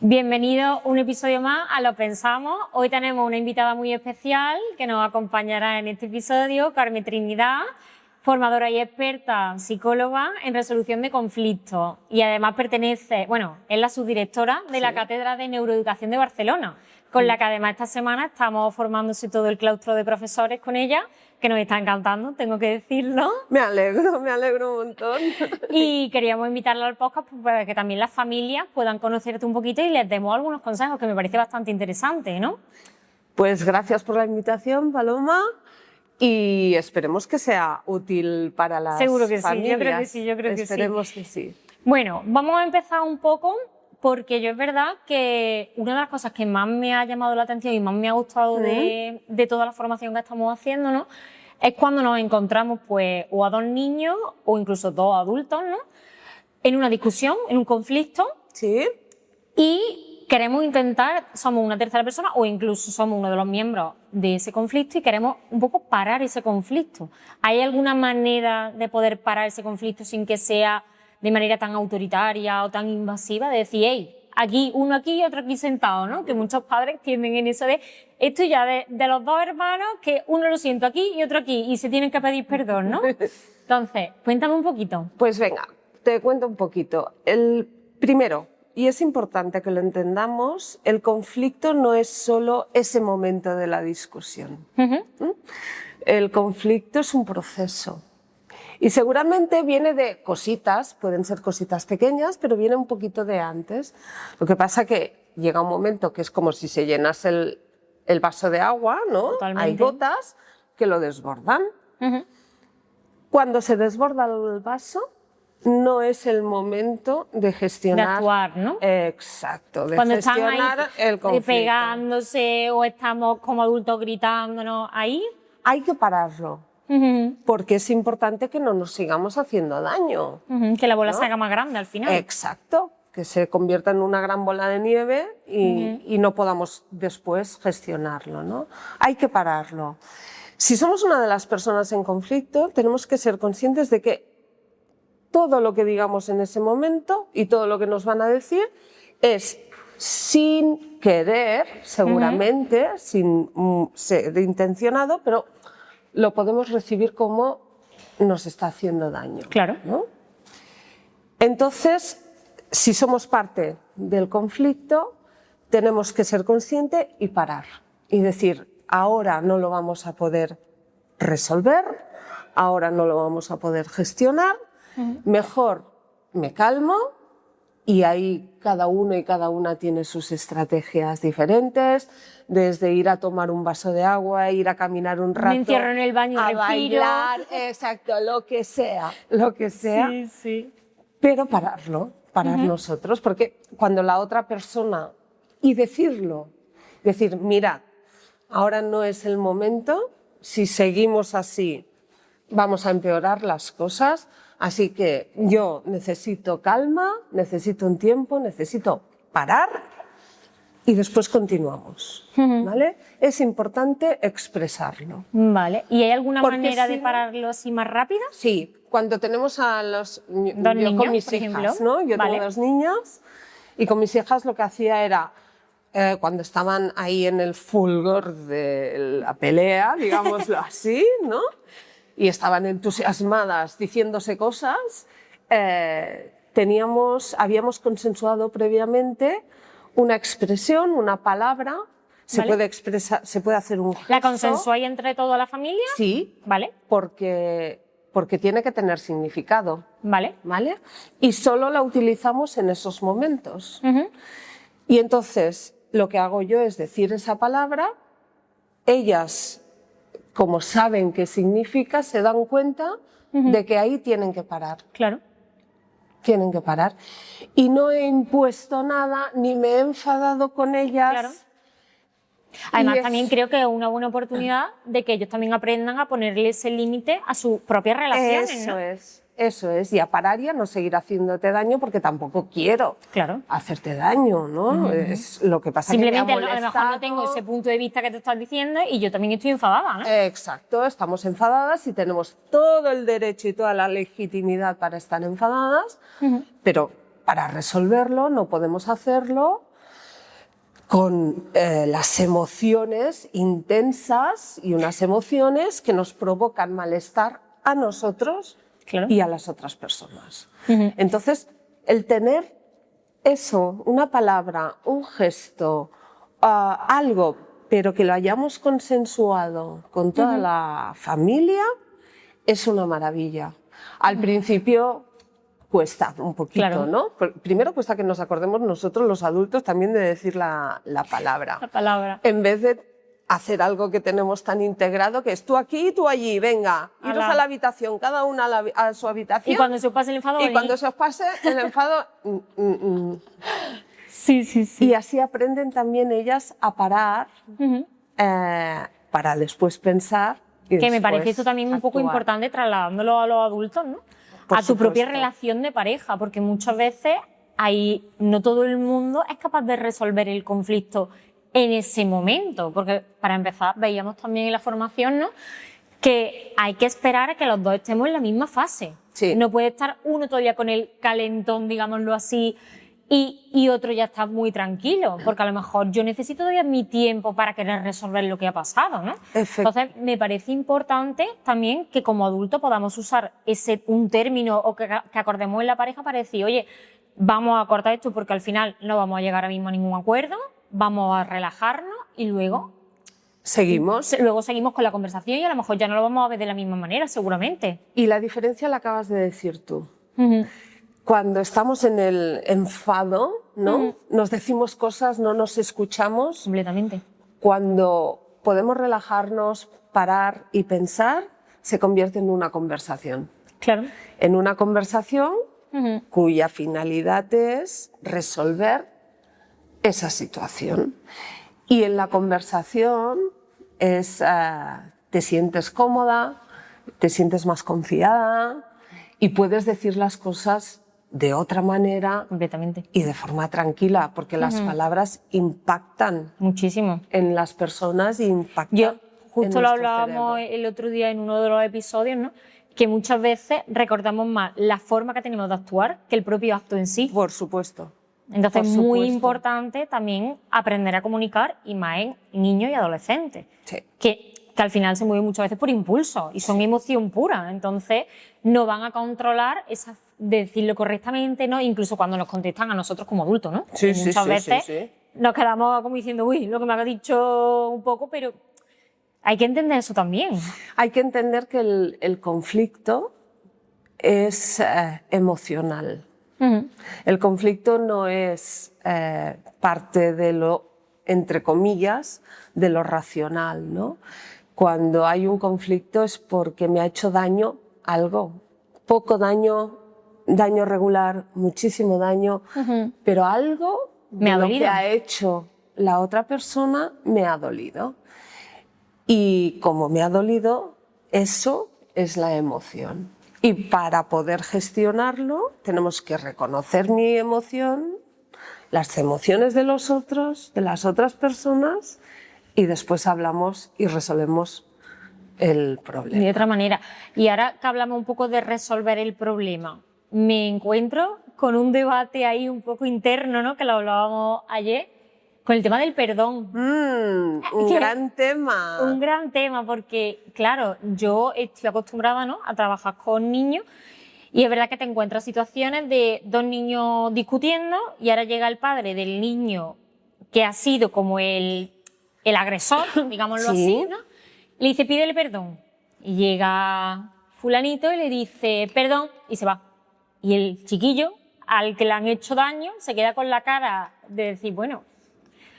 Bienvenido un episodio más a Lo Pensamos. Hoy tenemos una invitada muy especial que nos acompañará en este episodio, Carmen Trinidad, formadora y experta psicóloga en resolución de conflictos y además es la subdirectora de la Cátedra de Neuroeducación de Barcelona, con la que además esta semana estamos formándose todo el claustro de profesores con ella, que nos está encantando, tengo que decirlo. Me alegro un montón. Y queríamos invitarla al podcast para que también las familias puedan conocerte un poquito y les demos algunos consejos que me parece bastante interesante, ¿no? Pues gracias por la invitación, Paloma, y esperemos que sea útil para las Seguro que familias. Sí, yo creo que sí, yo creo que sí. Esperemos que sí. Bueno, vamos a empezar un poco porque yo es verdad que una de las cosas que más me ha llamado la atención y más me ha gustado de toda la formación que estamos haciendo, ¿no?, es cuando nos encontramos pues o a dos niños o incluso dos adultos, ¿no?, en una discusión, en un conflicto. Sí. Y queremos intentar, somos una tercera persona o incluso somos uno de los miembros de ese conflicto y queremos un poco parar ese conflicto. ¿Hay alguna manera de poder parar ese conflicto sin que sea de manera tan autoritaria o tan invasiva? De decir, hey, aquí, uno aquí y otro aquí sentado, ¿no? Que muchos padres tienden en eso de esto ya de los dos hermanos, que uno lo siento aquí y otro aquí y se tienen que pedir perdón, ¿no? Entonces, cuéntame un poquito. Pues venga, te cuento un poquito. El primero, y es importante que lo entendamos, el conflicto no es solo ese momento de la discusión. El conflicto es un proceso. Y seguramente viene de cositas, pueden ser cositas pequeñas, pero viene un poquito de antes. Lo que pasa que llega un momento que es como si se llenase el vaso de agua, ¿no? Totalmente. Hay gotas que lo desbordan. Cuando se desborda el vaso, no es el momento de gestionar. De actuar, ¿no? Exacto, de Cuando gestionar están ahí el conflicto. pegándose o estamos como adultos gritándonos, ahí. Hay que pararlo, porque es importante que no nos sigamos haciendo daño. Que la bola ¿no? se haga más grande al final. Exacto, que se convierta en una gran bola de nieve y no podamos después gestionarlo, ¿no? Hay que pararlo. Si somos una de las personas en conflicto, tenemos que ser conscientes de que todo lo que digamos en ese momento y todo lo que nos van a decir es sin querer, seguramente, sin ser intencionado, pero lo podemos recibir como nos está haciendo daño. Claro. ¿no? Entonces, si somos parte del conflicto, tenemos que ser conscientes y parar. Y decir, ahora no lo vamos a poder resolver, ahora no lo vamos a poder gestionar, mejor me calmo y ahí cada uno y cada una tiene sus estrategias diferentes, desde ir a tomar un vaso de agua, ir a caminar un rato, me encierro en el baño, a respiro. bailar, exacto, lo que sea, Sí, sí. pero pararlo, parar nosotros, porque cuando la otra persona, y decirlo, decir, mirad, ahora no es el momento, si seguimos así vamos a empeorar las cosas, así que yo necesito calma, necesito un tiempo, necesito parar y después continuamos, ¿vale? Es importante expresarlo. Vale, ¿y hay alguna Porque manera si de no- pararlo así más rápida? Sí, cuando tenemos a los... Yo niños, con mis por hijas, ejemplo. ¿no? Yo Vale. tengo 2 niñas y con mis hijas lo que hacía era, cuando estaban ahí en el fulgor de la pelea, digámoslo así, ¿no? Y estaban entusiasmadas diciéndose cosas, habíamos consensuado previamente una expresión, una palabra, se Vale. puede expresar, se puede hacer un gesto. ¿La consensuáis entre toda la familia? Sí, Vale, porque tiene que tener significado, vale. ¿vale? Y solo la utilizamos en esos momentos. Y entonces lo que hago yo es decir esa palabra, ellas, como saben qué significa, se dan cuenta de que ahí tienen que parar. Claro. Tienen que parar. Y no he impuesto nada, ni me he enfadado con ellas. Claro. Además, Y es- también creo que es una buena oportunidad de que ellos también aprendan a ponerle ese límite a sus propias relaciones, ¿no? Eso es. Y a parar y a no seguir haciéndote daño porque tampoco quiero Claro. hacerte daño, ¿no? Es lo que pasa Simplemente que me ha a lo mejor no tengo ese punto de vista que te estás diciendo y yo también estoy enfadada, ¿no? Exacto, estamos enfadadas y tenemos todo el derecho y toda la legitimidad para estar enfadadas, pero para resolverlo no podemos hacerlo con las emociones intensas y unas emociones que nos provocan malestar a nosotros y a las otras personas. Entonces, el tener eso, una palabra, un gesto, algo, pero que lo hayamos consensuado con toda la familia, es una maravilla. Al principio cuesta un poquito, ¿no? Primero cuesta que nos acordemos nosotros, los adultos, también de decir la palabra. La palabra. En vez de hacer algo que tenemos tan integrado, que es tú aquí y tú allí, venga, iros a la habitación, cada una a su habitación. Y cuando se os pase el enfado... Y cuando se os pase el enfado... Sí, sí, sí. Y así aprenden también ellas a parar para después pensar y que me después parece esto también un poco actuar. importante trasladándolo a los adultos, ¿no? Por a tu propia supuesto. relación de pareja, porque muchas veces no todo el mundo es capaz de resolver el conflicto en ese momento, porque para empezar veíamos también en la formación, ¿no?, que hay que esperar a que los dos estemos en la misma fase. Sí. No puede estar uno todavía con el calentón, digámoslo así, y otro ya está muy tranquilo, porque a lo mejor yo necesito todavía mi tiempo para querer resolver lo que ha pasado, ¿no? Entonces, me parece importante también que como adultos podamos usar un término o que acordemos en la pareja para decir, oye, vamos a cortar esto porque al final no vamos a llegar ahora mismo a ningún acuerdo, vamos a relajarnos y luego seguimos con la conversación y a lo mejor ya no lo vamos a ver de la misma manera, seguramente. Y la diferencia la acabas de decir tú. Cuando estamos en el enfado, ¿no? Nos decimos cosas, no nos escuchamos. Completamente. Cuando podemos relajarnos, parar y pensar, se convierte en una conversación. Claro. En una conversación cuya finalidad es resolver esa situación. Y en la conversación te sientes cómoda, te sientes más confiada y puedes decir las cosas de otra manera. Completamente. Y de forma tranquila, porque las palabras impactan muchísimo en las personas y impactan. Yo justo en lo nuestro hablábamos cerebro. el otro día en uno de los episodios, ¿no?, que muchas veces recordamos más la forma que tenemos de actuar que el propio acto en sí. Por supuesto. Entonces Por es muy supuesto. importante también aprender a comunicar, y más en niños y adolescentes, Sí. que al final se mueven muchas veces por impulso y son emoción pura. Entonces no van a controlar de decirlo correctamente, ¿no? Incluso cuando nos contestan a nosotros como adultos, ¿no? Sí, Y sí, muchas sí, veces sí. nos quedamos como diciendo, uy, lo que me ha dicho un poco, pero hay que entender eso también. Hay que entender que el conflicto es emocional. El conflicto no es parte de lo, entre comillas, de lo racional, ¿no? Cuando hay un conflicto es porque me ha hecho daño algo. Poco daño, daño regular, muchísimo daño, pero algo Me ha de lo dolido. que ha hecho la otra persona me ha dolido. Y como me ha dolido, eso es la emoción. Y para poder gestionarlo, tenemos que reconocer mi emoción, las emociones de los otros, de las otras personas, y después hablamos y resolvemos el problema. De otra manera. Y ahora que hablamos un poco de resolver el problema, me encuentro con un debate ahí un poco interno, ¿no?, que lo hablábamos ayer, con el tema del perdón. Un gran tema. Un gran tema, porque, claro, yo estoy acostumbrada, ¿no?, a trabajar con niños, y es verdad que te encuentras situaciones de dos niños discutiendo y ahora llega el padre del niño que ha sido como el agresor, digámoslo Sí. así, ¿no? Le dice, pídele perdón. Y llega fulanito y le dice, perdón, y se va. Y el chiquillo, al que le han hecho daño, se queda con la cara de decir, bueno,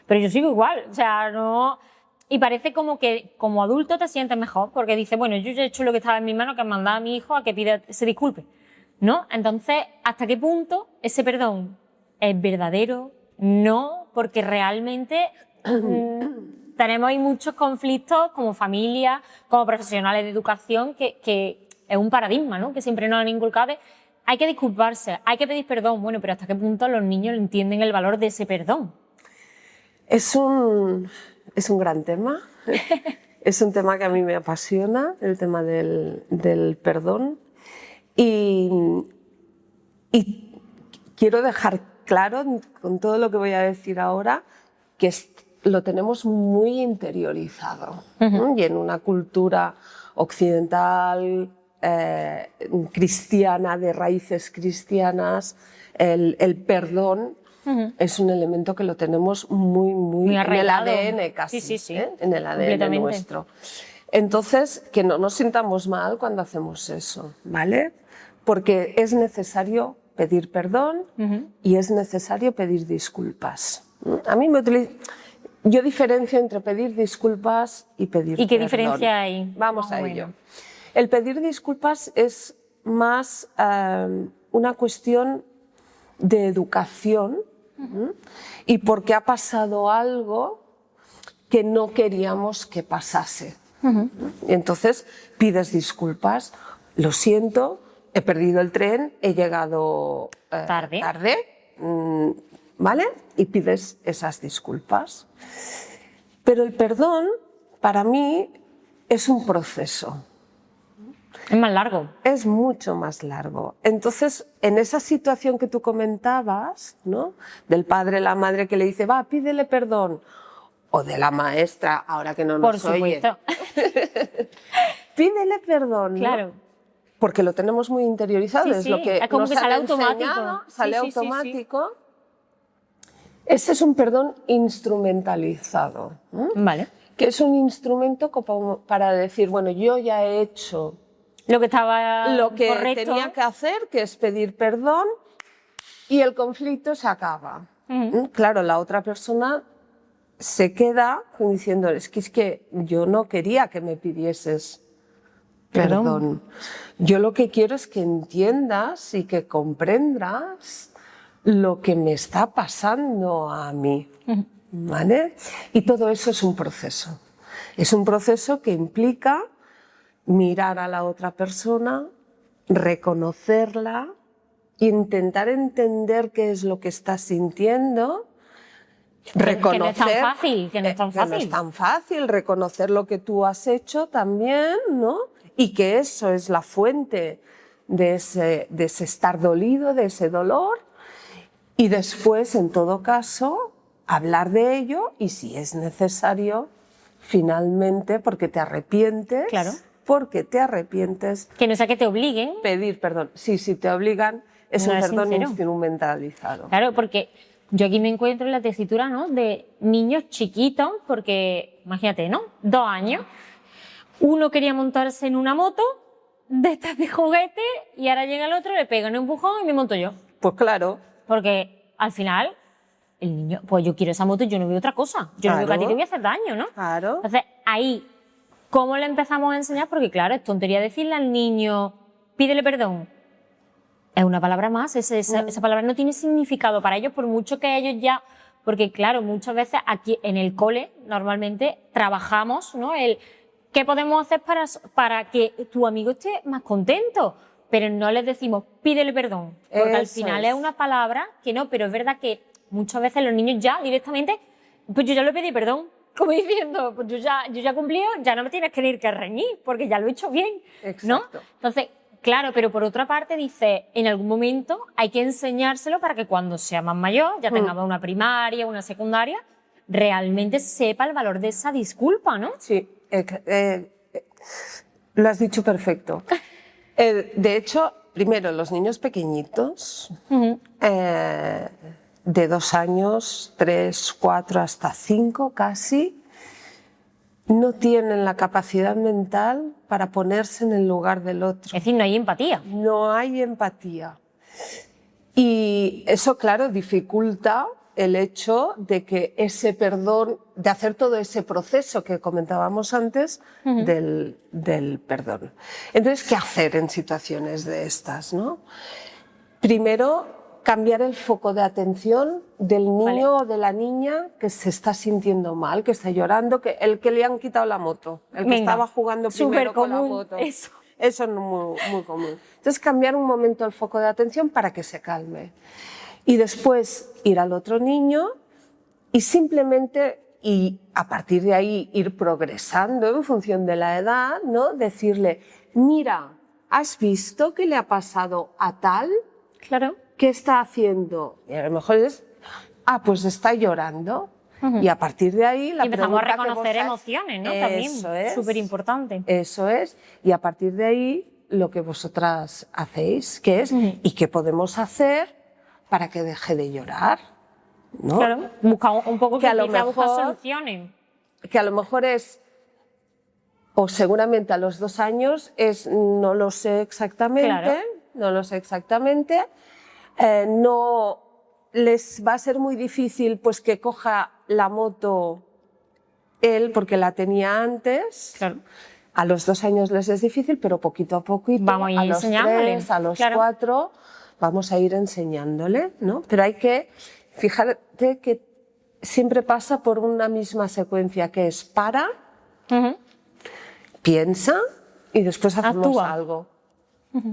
pero yo sigo igual, o sea, no... Y parece como que como adulto te sientes mejor, porque dices, bueno, yo ya he hecho lo que estaba en mi mano, que es mandar a mi hijo a que se disculpe, ¿no? Entonces, ¿hasta qué punto ese perdón es verdadero? No, porque realmente tenemos ahí muchos conflictos como familia, como profesionales de educación, que es un paradigma, ¿no?, que siempre nos han inculcado de, hay que disculparse, hay que pedir perdón. Bueno, pero ¿hasta qué punto los niños entienden el valor de ese perdón? Es un gran tema. Es un tema que a mí me apasiona, el tema del perdón. Y quiero dejar claro, con todo lo que voy a decir ahora, que lo tenemos muy interiorizado. Y en una cultura occidental, cristiana, de raíces cristianas, el perdón es un elemento que lo tenemos muy en el ADN casi, sí. en el ADN nuestro. Entonces, que no nos sintamos mal cuando hacemos eso, ¿vale? Porque es necesario pedir perdón y es necesario pedir disculpas. A mí yo diferencio entre pedir disculpas y pedir perdón. ¿Y qué diferencia hay? Vamos a ello. El pedir disculpas es más una cuestión de educación y porque ha pasado algo que no queríamos que pasase. Y entonces pides disculpas, lo siento, he perdido el tren, he llegado tarde, ¿vale? Y pides esas disculpas. Pero el perdón, para mí, es un proceso. Es más largo. Es mucho más largo. Entonces, en esa situación que tú comentabas, ¿no? Del padre, la madre que le dice, va, pídele perdón. O de la maestra, ahora que no nos oye. Por supuesto. Pídele perdón, ¿no? Claro. Porque lo tenemos muy interiorizado, es lo que es como nos que sale han automático. enseñado, sale automático. Ese es un perdón instrumentalizado. Vale. Que es un instrumento como para decir, bueno, yo ya he hecho lo que estaba lo que correcto. tenía que hacer, que es pedir perdón, y el conflicto se acaba. Claro, la otra persona se queda diciendo, es que yo no quería que me pidieses perdón. Yo lo que quiero es que entiendas y que comprendas lo que me está pasando a mí, ¿vale? Y todo eso es un proceso. Es un proceso que implica mirar a la otra persona, reconocerla, intentar entender qué es lo que está sintiendo, reconocer que no es tan fácil, que no es tan fácil, reconocer lo que tú has hecho también, ¿no? Y que eso es la fuente de ese estar dolido, de ese dolor, y después, en todo caso, hablar de ello y, si es necesario, finalmente, porque te arrepientes, claro. Porque te arrepientes, que no sea que te obliguen, pedir perdón. Sí, si te obligan, es un perdón sincero. Instrumentalizado. Claro, porque yo aquí me encuentro en la tesitura, ¿no?, de niños chiquitos, porque imagínate, ¿no?, 2 años, uno quería montarse en una moto de estas de juguete y ahora llega el otro, le pega un empujón y me monto yo. Pues claro. Porque al final el niño, pues yo quiero esa moto y yo no veo otra cosa. Yo no veo que a ti te voy a hacer daño, ¿no? Claro. Entonces ahí, ¿cómo le empezamos a enseñar? Porque claro, es tontería decirle al niño, pídele perdón. Es una palabra más, esa palabra no tiene significado para ellos, por mucho que ellos ya... Porque claro, muchas veces aquí en el cole normalmente trabajamos, ¿no?, ¿qué podemos hacer para que tu amigo esté más contento? Pero no les decimos, pídele perdón, porque Eso al final es una palabra que no, pero es verdad que muchas veces los niños ya directamente, pues yo ya le pedí perdón, como diciendo, pues yo ya he cumplido, ya no me tienes que ir que reñir, porque ya lo he hecho bien, ¿no? Exacto. Entonces, claro, pero por otra parte dice, en algún momento hay que enseñárselo para que cuando sea más mayor, ya tengamos una primaria, una secundaria, realmente sepa el valor de esa disculpa, ¿no? Sí, lo has dicho perfecto. De hecho, primero, los niños pequeñitos, de 2 años, 3, 4, hasta 5 casi, no tienen la capacidad mental para ponerse en el lugar del otro. Es decir, no hay empatía. No hay empatía. Y eso, claro, dificulta el hecho de que ese perdón, de hacer todo ese proceso que comentábamos antes del perdón. Entonces, ¿qué hacer en situaciones de estas, no? Primero, cambiar el foco de atención del niño o de la niña que se está sintiendo mal, que está llorando, el que le han quitado la moto, el que estaba jugando primero con la moto. Eso es muy común. Entonces, cambiar un momento el foco de atención para que se calme. Y después ir al otro niño y simplemente, y a partir de ahí ir progresando en función de la edad, ¿no? Decirle, mira, ¿has visto qué le ha pasado a tal? Claro. ¿Qué está haciendo? Y a lo mejor es, pues está llorando. Y a partir de ahí la Y empezamos a pregunta que reconocer vos emociones, ¿no? Eso También, es. súper importante. Eso es. Y a partir de ahí lo que vosotras hacéis, que es, ¿y qué podemos hacer para que deje de llorar? ¿No? Claro, buscamos un poco que a lo empiece a buscar mejor- soluciones. Que a lo mejor es, o seguramente a los 2 años, es no lo sé exactamente, Claro. no lo sé exactamente, no les va a ser muy difícil pues que coja la moto él porque la tenía antes. Claro. A los 2 años les es difícil, pero poquito a poquito, Vamos a ir los enseñándole, 3, a los claro. 4, vamos a ir enseñándole, ¿no? Pero hay que, fíjate que siempre pasa por una misma secuencia, que es para, Ujú. piensa y después hacemos Actúa. algo.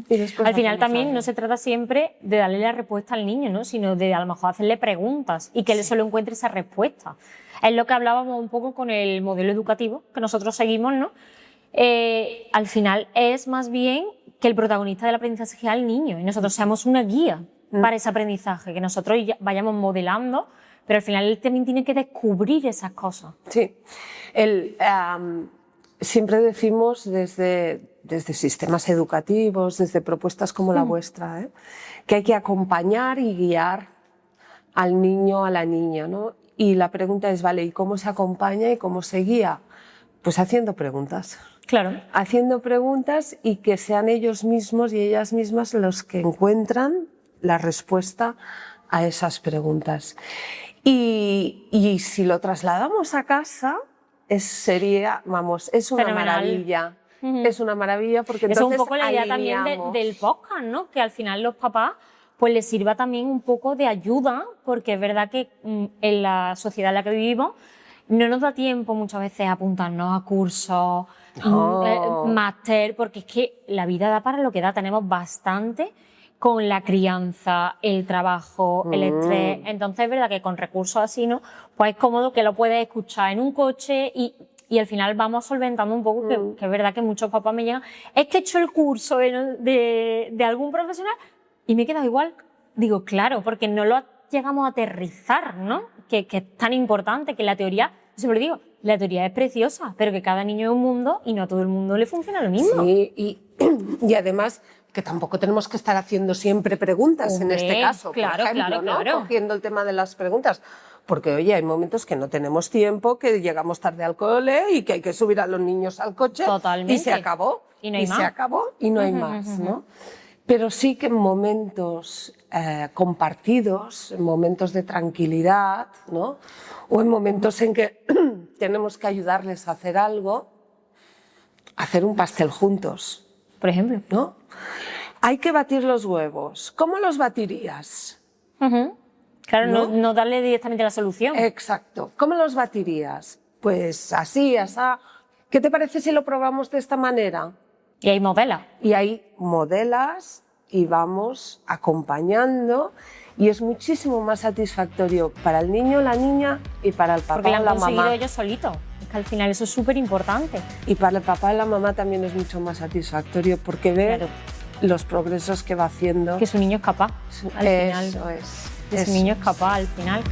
Y después Al final hacemos también algo. no se trata siempre de darle la respuesta al niño, ¿no? Sino de a lo mejor hacerle preguntas y que él solo encuentre esa respuesta. Es lo que hablábamos un poco con el modelo educativo que nosotros seguimos, ¿no? Al final es más bien que el protagonista del aprendizaje sea el niño y nosotros seamos una guía para ese aprendizaje, que nosotros vayamos modelando, pero al final él también tiene que descubrir esas cosas. Sí. Siempre decimos desde sistemas educativos, desde propuestas como la vuestra, que hay que acompañar y guiar al niño, a la niña, ¿no? Y la pregunta es, vale, ¿y cómo se acompaña y cómo se guía? Pues haciendo preguntas. Claro. Haciendo preguntas y que sean ellos mismos y ellas mismas los que encuentran la respuesta a esas preguntas. Y si lo trasladamos a casa, sería, vamos, es una Fenomenal. maravilla. Es una maravilla porque Eso es entonces un poco la idea también alineamos. del podcast, ¿no? Que al final los papás pues les sirva también un poco de ayuda, porque es verdad que en la sociedad en la que vivimos no nos da tiempo muchas veces a apuntarnos a cursos, máster, porque es que la vida da para lo que da, tenemos bastante con la crianza, el trabajo, el estrés. Entonces es verdad que con recursos así, ¿no? Pues es cómodo que lo puedes escuchar en un coche y al final vamos solventando un poco que es verdad que muchos papás me llegan, es que he hecho el curso de algún profesional y me he quedado igual. Digo, claro, porque no lo llegamos a aterrizar, ¿no? Que es tan importante que la teoría, siempre digo, la teoría es preciosa, pero que cada niño es un mundo y no a todo el mundo le funciona lo mismo. Sí, y además que tampoco tenemos que estar haciendo siempre preguntas. Hombre, en este caso, claro, por ejemplo, claro, ¿no? claro. Cogiendo el tema de las preguntas. Porque, oye, hay momentos que no tenemos tiempo, que llegamos tarde al cole y que hay que subir a los niños al coche. Totalmente. Y se acabó. Y no hay más. se acabó y no hay más, ¿no? Pero sí que en momentos compartidos, en momentos de tranquilidad, ¿no? O en momentos en que tenemos que ayudarles a hacer algo, hacer un pastel juntos, Por ejemplo. ¿no? Hay que batir los huevos. ¿Cómo los batirías? Claro, ¿No? no darle directamente la solución. Exacto. ¿Cómo los batirías? Pues así, asá. ¿Qué te parece si lo probamos de esta manera? Y ahí modela. Y ahí modelas y vamos acompañando y es muchísimo más satisfactorio para el niño, la niña y para el papá Porque la o han la conseguido mamá. ellos solitos. Es que al final eso es súper importante. Y para el papá y la mamá también es mucho más satisfactorio porque ve Claro. los progresos que va haciendo. Que su niño es capaz al final. Eso es. Que su niño es capaz al final.